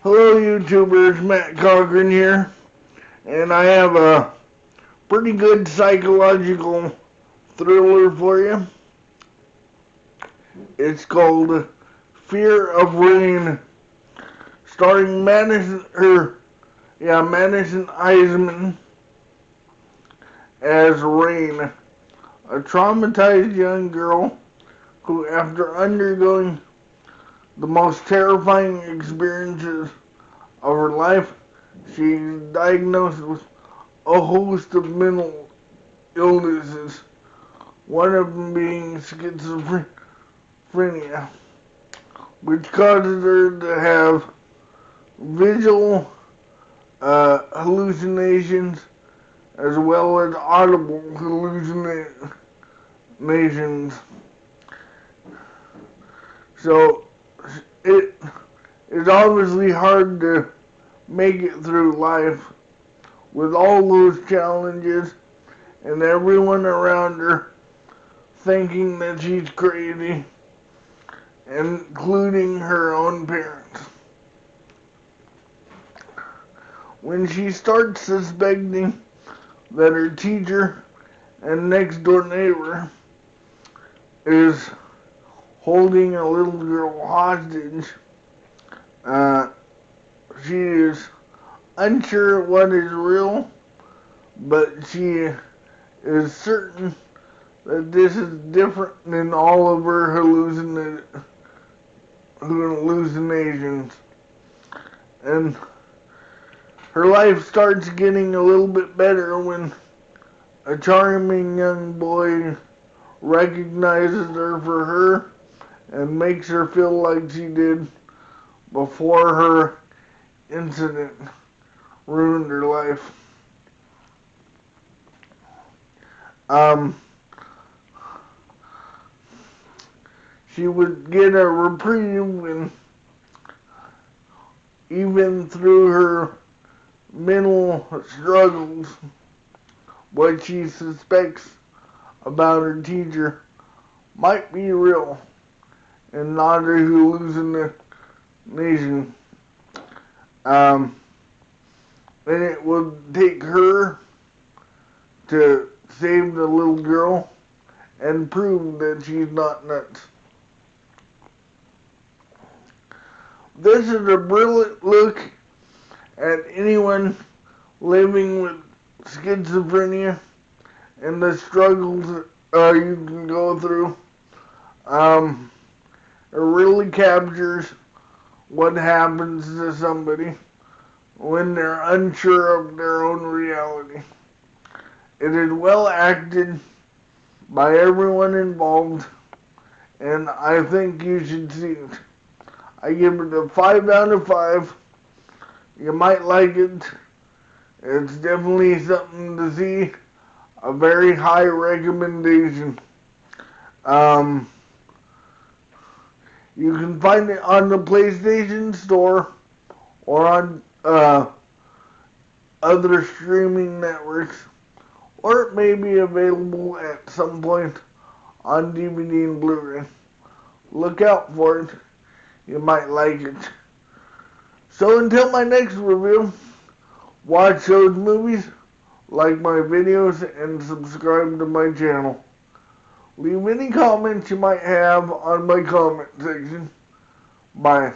Hello YouTubers, Matt Cochran here, and I have a pretty good psychological thriller for you. It's called Fear of Rain, starring Madison Eisman as Rain, a traumatized young girl who, after undergoing the most terrifying experiences of her life, she's diagnosed with a host of mental illnesses, one of them being schizophrenia, which causes her to have visual hallucinations as well as audible hallucinations. So it is obviously hard to make it through life with all those challenges and everyone around her thinking that she's crazy, including her own parents. When she starts suspecting that her teacher and next door neighbor is holding a little girl hostage, she is unsure what is real, but she is certain that this is different than all of her hallucinations. And her life starts getting a little bit better when a charming young boy recognizes her for her and makes her feel like she did before her incident ruined her life. She would get a reprieve, and even through her mental struggles, what she suspects about her teacher might be real and not a hallucination. And it will take her to save the little girl and prove that she's not nuts. This is a brilliant look at anyone living with schizophrenia and the struggles you can go through. It really captures what happens to somebody when they're unsure of their own reality. It is well acted by everyone involved, and I think you should see it. I give it a 5 out of 5. You might like it. It's definitely something to see. A very high recommendation. You can find it on the PlayStation Store or on other streaming networks, or it may be available at some point on DVD and Blu-ray. Look out for it. You might like it. So until my next review, watch those movies, like my videos, and subscribe to my channel. Leave any comments you might have on my comment section. Bye.